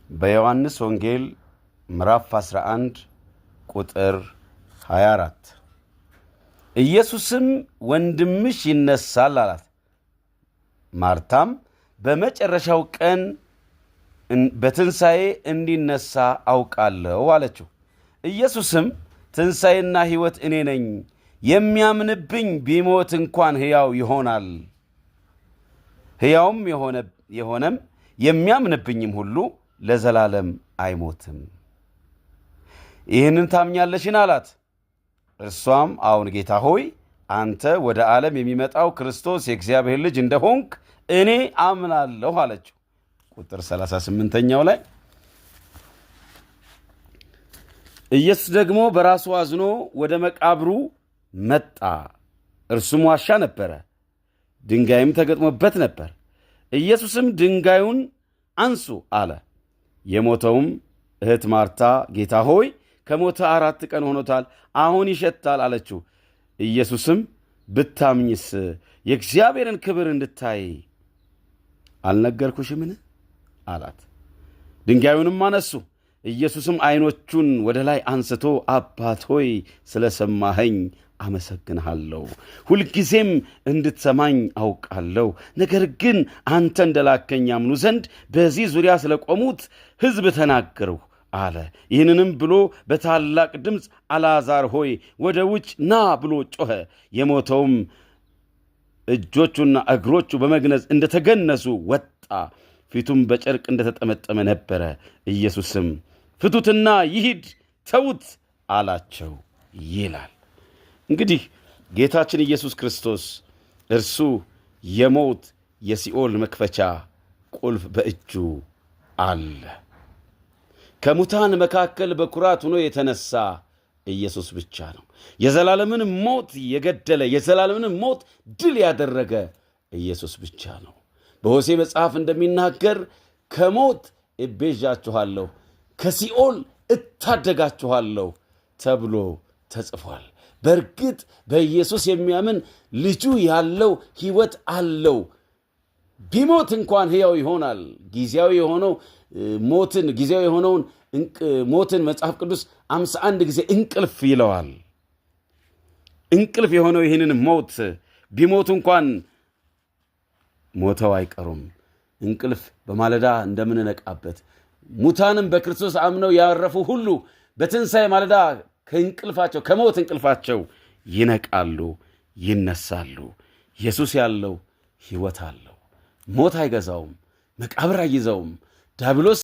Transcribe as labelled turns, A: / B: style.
A: በዮሐንስ ወንጌል ምዕራፍ 11 ቁጥር 24 ኢየሱስም ወንድምሽ ይነሳል አላት። ማርታም በመጨረሻው ቀን በትንሣኤ እንዲነሳ አውቃለሁ አለችው። ኢየሱስም ትንሣኤና ሕይወት እኔ ነኝ፣ የሚያምንብኝ ቢሞት እንኳን ሕያው ይሆናል፣ ሕያውም የሆነም የሚያምንብኝም ሁሉ ለዘላለም አይሞትም። ይህንን ታምኛለሽን አላት። እርሷም አዎን ጌታ ሆይ፣ አንተ ወደ ዓለም የሚመጣው ክርስቶስ የእግዚአብሔር ልጅ እንደሆንክ እኔ አምናለሁ አለችው። ቁጥር 38ኛው ላይ ኢየሱስ ደግሞ በራሱ አዝኖ ወደ መቃብሩ መጣ። እርሱም ዋሻ ነበረ፣ ድንጋይም ተገጥሞበት ነበር። ኢየሱስም ድንጋዩን አንሱ አለ። የሞተውም እህት ማርታ ጌታ ሆይ ከሞተ 4 ቀን ሆኖታል፣ አሁን ይሸታል አለችው። ኢየሱስም ብታምኝስ የእግዚአብሔርን ክብር እንድታይ አልነገርኩሽምን አላት። ድንጋዩንም አነሱ። ኢየሱስም ዓይኖቹን ወደ ላይ አንስቶ አባት ሆይ ስለ ሰማኸኝ አመሰግንሃለሁ፣ ሁልጊዜም እንድትሰማኝ አውቃለሁ። ነገር ግን አንተ እንደላከኝ ያምኑ ዘንድ በዚህ ዙሪያ ስለቆሙት ሕዝብ ተናገርሁ አለ። ይህንንም ብሎ በታላቅ ድምፅ አልዓዛር ሆይ ወደ ውጭ ና ብሎ ጮኸ። የሞተውም እጆቹና እግሮቹ በመግነዝ እንደተገነዙ ወጣ፣ ፊቱም በጨርቅ እንደተጠመጠመ ነበረ። ኢየሱስም ፍቱትና ይሂድ ተዉት አላቸው ይላል። እንግዲህ ጌታችን ኢየሱስ ክርስቶስ እርሱ የሞት የሲኦል መክፈቻ ቁልፍ በእጁ አለ። ከሙታን መካከል በኩራት ሆኖ የተነሳ ኢየሱስ ብቻ ነው። የዘላለምን ሞት የገደለ የዘላለምን ሞት ድል ያደረገ ኢየሱስ ብቻ ነው። በሆሴዕ መጽሐፍ እንደሚናገር ከሞት እቤዣችኋለሁ፣ ከሲኦል እታደጋችኋለሁ ተብሎ ተጽፏል። በእርግጥ በኢየሱስ የሚያምን ልጁ ያለው ሕይወት አለው። ቢሞት እንኳን ሕያው ይሆናል። ጊዜያዊ የሆነውን ሞትን መጽሐፍ ቅዱስ 51 ጊዜ እንቅልፍ ይለዋል። እንቅልፍ የሆነው ይህንን ሞት ቢሞቱ እንኳን ሞተው አይቀሩም። እንቅልፍ በማለዳ እንደምንነቃበት ሙታንም በክርስቶስ አምነው ያረፉ ሁሉ በትንሣኤ ማለዳ ከእንቅልፋቸው ከሞት እንቅልፋቸው ይነቃሉ፣ ይነሳሉ። ኢየሱስ ያለው ሕይወት አለው። ሞት አይገዛውም፣ መቃብር አይይዘውም። ዲያብሎስ